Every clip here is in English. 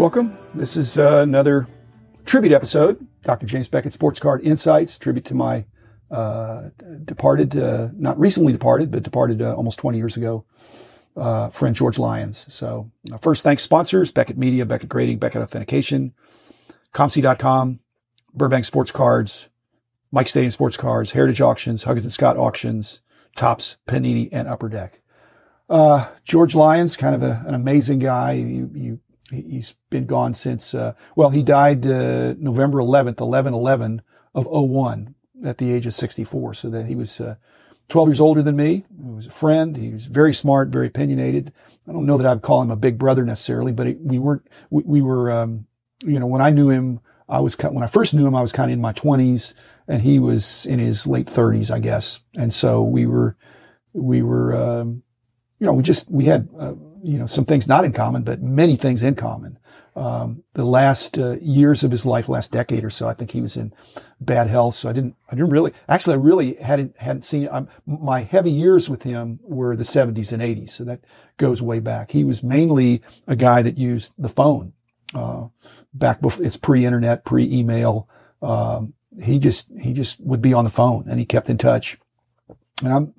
Welcome. This is another tribute episode, Dr. James Beckett Sports Card Insights, tribute to my departed, not recently departed, but departed almost 20 years ago, friend George Lyons. So first, thanks sponsors, Beckett Media, Beckett Grading, Beckett Authentication, ComC.com, Burbank Sports Cards, Mike Stadium Sports Cards, Heritage Auctions, Huggins & Scott Auctions, Topps, Panini, and Upper Deck. George Lyons, kind of an amazing guy. He's been gone since, he died November 11th, 11/11 of 01 at the age of 64. So that he was 12 years older than me. He was a friend. He was very smart, very opinionated. I don't know that I'd call him a big brother necessarily, but we were, when I knew him, when I first knew him, I was kind of in my 20s and he was in his late 30s, I guess. And so we had, some things not in common, but many things in common. The last years of his life, last decade or so, I think he was in bad health. So I really hadn't seen, my heavy years with him were the 70s and 80s. So that goes way back. He was mainly a guy that used the phone, back before it's pre-internet, pre-email. He just would be on the phone and he kept in touch. And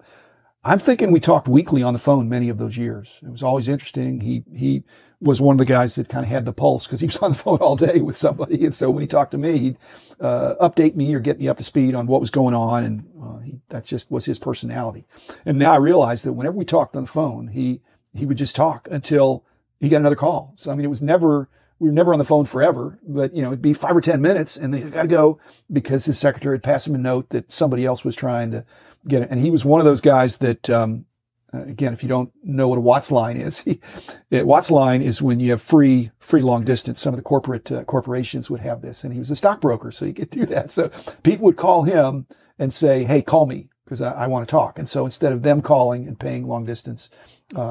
I'm thinking we talked weekly on the phone many of those years. It was always interesting. He was one of the guys that kind of had the pulse because he was on the phone all day with somebody. And so when he talked to me, he'd update me or get me up to speed on what was going on. And that just was his personality. And now I realize that whenever we talked on the phone, he would just talk until he got another call. So, I mean, we were never on the phone forever, but, it'd be 5 or 10 minutes and then he got to go because his secretary had passed him a note that somebody else was trying to get it. And he was one of those guys that, again, if you don't know what a WATS line is, WATS line is when you have free long distance. Some of the corporations would have this, and he was a stockbroker, so he could do that. So people would call him and say, "Hey, call me because I want to talk." And so instead of them calling and paying long distance,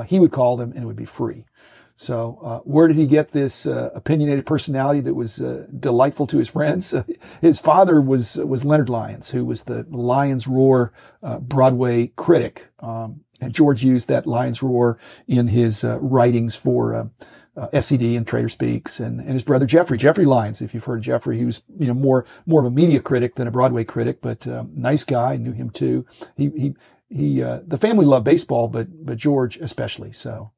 he would call them and it would be free. So, where did he get this, opinionated personality that was, delightful to his friends? His father was Leonard Lyons, who was the Lyons Roar, Broadway critic. And George used that Lyons Roar in his, writings for, SED and Trader Speaks and his brother Jeffrey Lyons. If you've heard of Jeffrey, he was, more of a media critic than a Broadway critic, but, nice guy, knew him too. The family loved baseball, but George especially. So,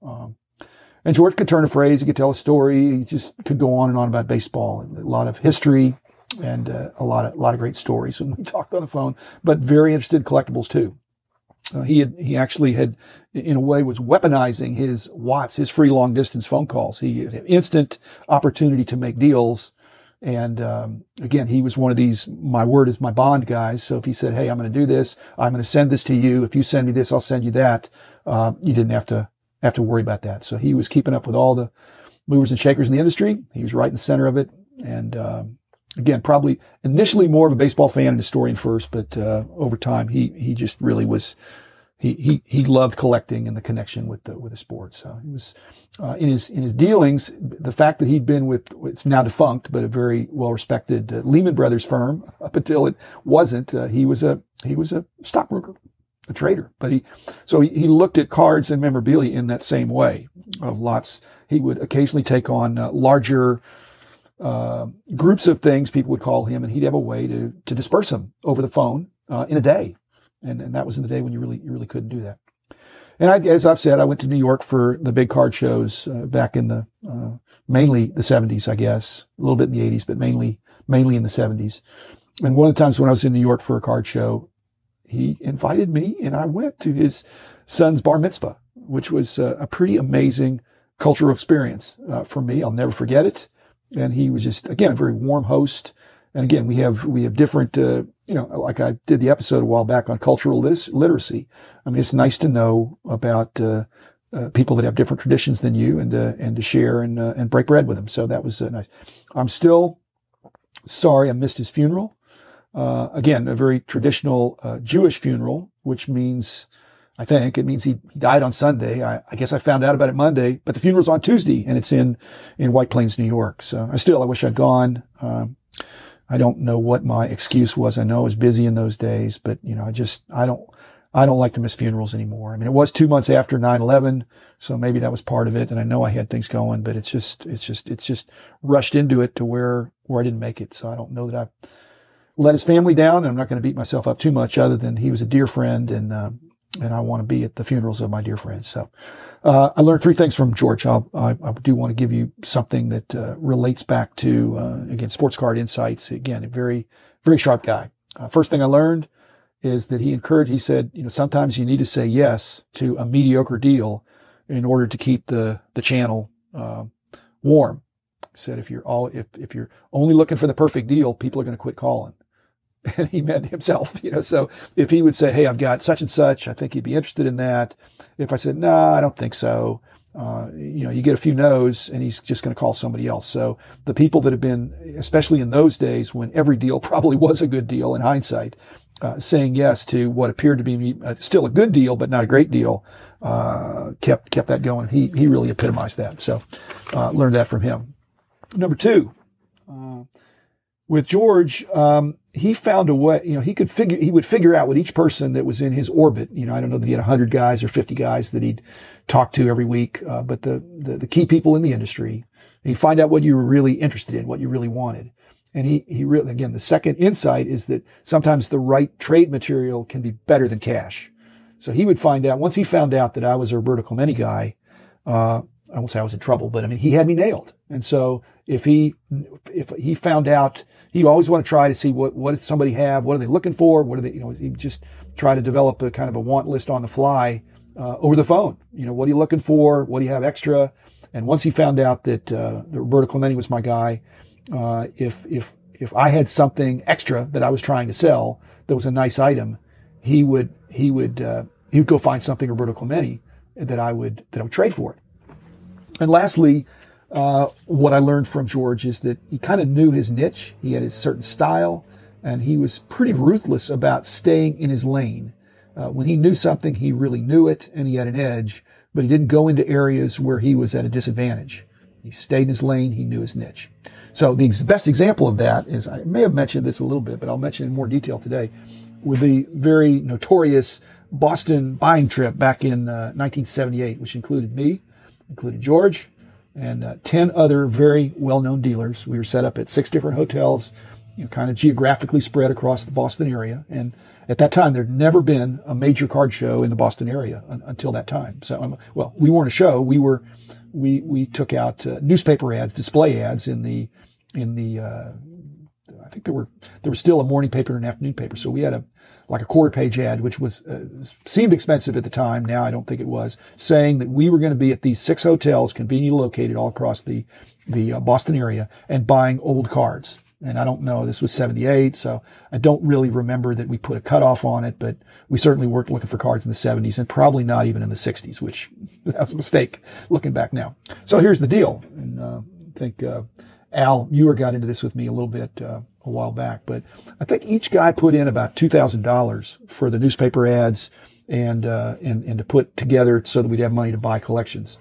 and George could turn a phrase, he could tell a story, he just could go on and on about baseball. A lot of history and a lot of great stories when we talked on the phone, but very interested in collectibles too. He actually had, in a way, was weaponizing his WATS, his free long distance phone calls. He had instant opportunity to make deals. And, again, he was one of these, my word is my bond guys. So if he said, "Hey, I'm going to do this, I'm going to send this to you. If you send me this, I'll send you that." You didn't have to worry about that. So he was keeping up with all the movers and shakers in the industry. He was right in the center of it. And, again, probably initially more of a baseball fan and historian first, but, over time, he just really was, he loved collecting and the connection with the sport. So he was, in his dealings, the fact that he'd been with, it's now defunct, but a very well-respected Lehman Brothers firm up until it wasn't, he was a stockbroker, a trader, but he looked at cards and memorabilia in that same way of lots. He would occasionally take on larger groups of things, people would call him, and he'd have a way to disperse them over the phone in a day, and that was in the day when you really couldn't do that. And as I've said, I went to New York for the big card shows back in the mainly the 70s, I guess, a little bit in the 80s, but mainly in the 70s. And one of the times when I was in New York for a card show, he invited me and I went to his son's bar mitzvah, which was a pretty amazing cultural experience for me. I'll never forget it. And he was just, again, a very warm host. And again, we have different, like I did the episode a while back on cultural literacy. I mean, it's nice to know about people that have different traditions than you and to share and break bread with them. So that was nice. I'm still sorry I missed his funeral. Again, a very traditional Jewish funeral, which means, I think it means he died on Sunday. I guess I found out about it Monday, but the funeral's on Tuesday and it's in White Plains, New York. So I wish I'd gone. I don't know what my excuse was. I know I was busy in those days, but I I don't like to miss funerals anymore. I mean, it was 2 months after 9/11, so maybe that was part of it. And I know I had things going, but it's just rushed into it to where I didn't make it. So I don't know that I let his family down. I'm not going to beat myself up too much, other than he was a dear friend, and I want to be at the funerals of my dear friends. So I learned 3 things from George. I do want to give you something that relates back to again, sports card insights. Again, a very, very sharp guy. First thing I learned is that he said, sometimes you need to say yes to a mediocre deal in order to keep the channel warm. He said, if you're only looking for the perfect deal, people are going to quit calling. And he meant himself, so if he would say, hey, I've got such and such, I think you'd be interested in that. If I said, no, I don't think so, you get a few no's and he's just going to call somebody else. So the people that have been, especially in those days when every deal probably was a good deal in hindsight, saying yes to what appeared to be still a good deal, but not a great deal, kept that going. He really epitomized that. So, learned that from him. Number 2, with George, he found a way, he would figure out what each person that was in his orbit, I don't know that he had 100 guys or 50 guys that he'd talk to every week, but the key people in the industry, he'd find out what you were really interested in, what you really wanted. And he really, again, the second insight is that sometimes the right trade material can be better than cash. So he would find out, once he found out that I was a Roberto Clemente guy, I won't say I was in trouble, but I mean, he had me nailed. And so if he found out, he'd always want to try to see what does somebody have? What are they looking for? What are they, he'd just try to develop a kind of a want list on the fly, over the phone. What are you looking for? What do you have extra? And once he found out that Roberto Clemente was my guy, if I had something extra that I was trying to sell that was a nice item, he would go find something Roberto Clemente that I would trade for it. And lastly, what I learned from George is that he kind of knew his niche. He had his certain style, and he was pretty ruthless about staying in his lane. When he knew something, he really knew it, and he had an edge, but he didn't go into areas where he was at a disadvantage. He stayed in his lane. He knew his niche. So the best example of that is, I may have mentioned this a little bit, but I'll mention it in more detail today, with the very notorious Boston buying trip back in 1978, which included me, included George, and 10 other very well-known dealers. We were set up at 6 different hotels, kind of geographically spread across the Boston area. And at that time, there'd never been a major card show in the Boston area until that time. So, we weren't a show. We took out newspaper ads, display ads in the I think there was still a morning paper and an afternoon paper. So we had a quarter-page ad, which was seemed expensive at the time. Now I don't think it was, saying that we were going to be at these 6 hotels conveniently located all across the Boston area and buying old cards. And I don't know, this was 78, so I don't really remember that we put a cutoff on it, but we certainly weren't looking for cards in the 70s and probably not even in the 60s, which that was a mistake looking back now. So here's the deal. And I think Al Muir got into this with me a little bit a while back, but I think each guy put in about $2,000 for the newspaper ads and to put together so that we'd have money to buy collections.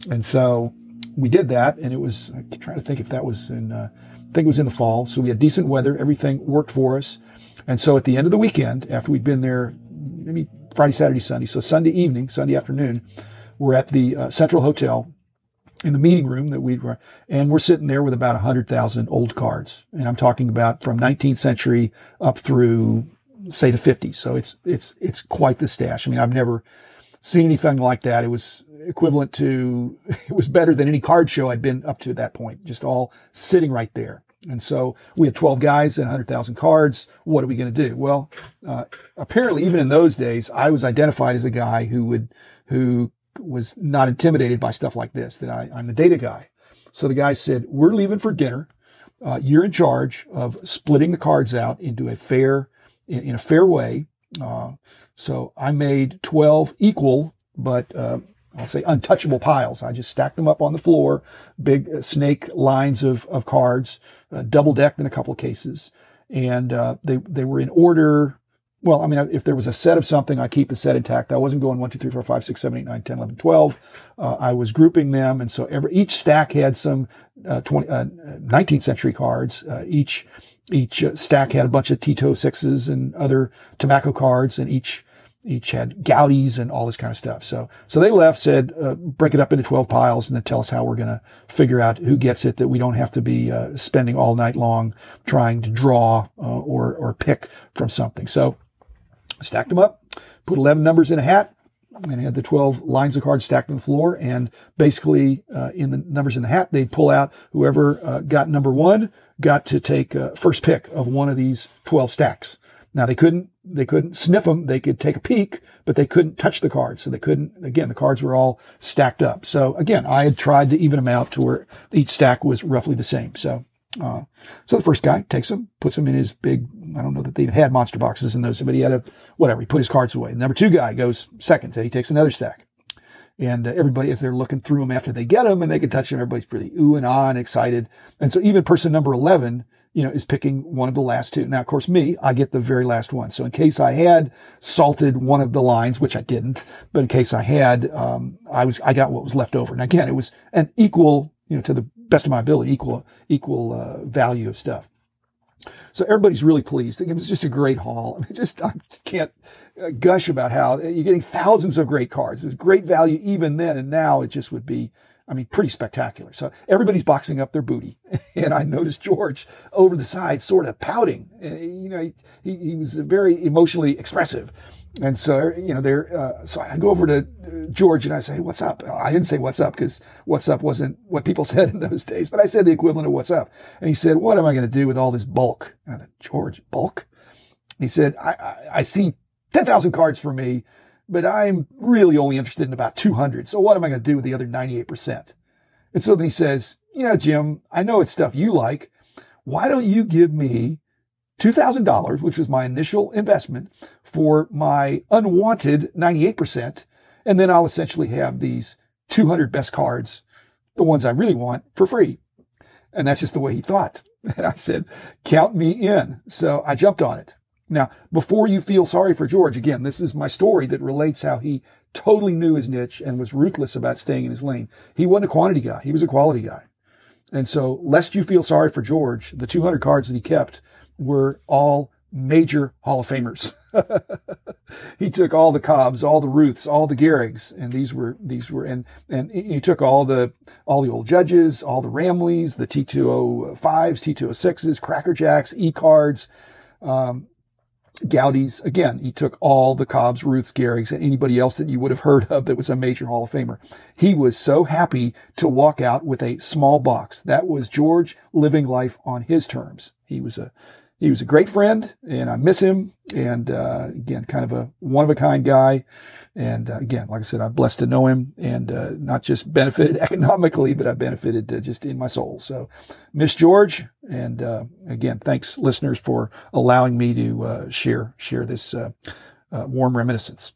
And so we did that, and it was, I'm trying to think if that was I think it was in the fall. So we had decent weather. Everything worked for us. And so at the end of the weekend, after we'd been there, maybe Friday, Saturday, Sunday, so Sunday evening, Sunday afternoon, we're at the Central Hotel in the meeting room and we're sitting there with about 100,000 old cards. And I'm talking about from 19th century up through, say, the 50s. So it's quite the stash. I mean, I've never seen anything like that. It was better than any card show I'd been up to that point, just all sitting right there. And so we had 12 guys and 100,000 cards. What are we going to do? Well, apparently even in those days, I was identified as a guy who was not intimidated by stuff like this, that I'm the data guy. So the guy said, we're leaving for dinner. You're in charge of splitting the cards out into in a fair way. So I made 12 equal, but, I'll say untouchable piles. I just stacked them up on the floor, big snake lines of cards, double decked in a couple of cases. And, they were in order. Well, I mean, if there was a set of something, I keep the set intact. I wasn't going 1, 2, 3, 4, 5, 6, 7, 8, 9, 10, 11, 12. I was grouping them. And so each stack had some, 19th century cards. Each stack had a bunch of Tito 6s and other tobacco cards, and each each had Goudies and all this kind of stuff. So they left, said, break it up into 12 piles and then tell us how we're going to figure out who gets it, that we don't have to be spending all night long trying to draw or pick from something. So stacked them up, put 11 numbers in a hat, and had the 12 lines of cards stacked on the floor. And basically, in the numbers in the hat, they'd pull out whoever got number 1 got to take first pick of one of these 12 stacks. Now they couldn't sniff them. They could take a peek, but they couldn't touch the cards. So they couldn't, again, the cards were all stacked up. So again, I had tried to even them out to where each stack was roughly the same. So the first guy takes them, puts them in his big, I don't know that they had monster boxes in those, but he had he put his cards away. The number 2 guy goes second. He takes another stack. And everybody, as they're looking through them after they get them and they can touch them, everybody's pretty ooh and ah and excited. And so even person number 11, is picking one of the last 2. Now, of course, I get the very last one. So in case I had salted one of the lines, which I didn't, but in case I had, I got what was left over. And again, it was an equal, to the best of my ability, equal value of stuff. So everybody's really pleased. It was just a great haul. I can't gush about how you're getting thousands of great cards. It was great value even then, and now it just would be, pretty spectacular. So everybody's boxing up their booty. And I noticed George over the side sort of pouting. He was very emotionally expressive. And so, so I go over to George and I say, what's up? I didn't say what's up because what's up wasn't what people said in those days, but I said the equivalent of what's up. And he said, what am I going to do with all this bulk? And I thought, George, bulk? He said, I see 10,000 cards for me, but I'm really only interested in about 200. So what am I going to do with the other 98%? And so then he says, Jim, I know it's stuff you like. Why don't you give me $2,000, which was my initial investment, for my unwanted 98%. And then I'll essentially have these 200 best cards, the ones I really want, for free. And that's just the way he thought. And I said, count me in. So I jumped on it. Now, before you feel sorry for George, again, this is my story that relates how he totally knew his niche and was ruthless about staying in his lane. He wasn't a quantity guy. He was a quality guy. And so, lest you feel sorry for George, the 200 cards that he kept were all major Hall of Famers. He took all the Cobbs, all the Ruths, all the Gehrigs, and these were, and he took all the old Judges, all the Ramleys, the T205s, T206s, Cracker Jacks, E-cards, Goudies. Again, he took all the Cobbs, Ruths, Gehrigs, and anybody else that you would have heard of that was a major Hall of Famer. He was so happy to walk out with a small box. That was George living life on his terms. He was a great friend, and I miss him. And again, kind of a one-of-a-kind guy. And again, like I said, I'm blessed to know him, and not just benefited economically, but I benefited just in my soul. So, miss George. And again, thanks, listeners, for allowing me to share this warm reminiscence.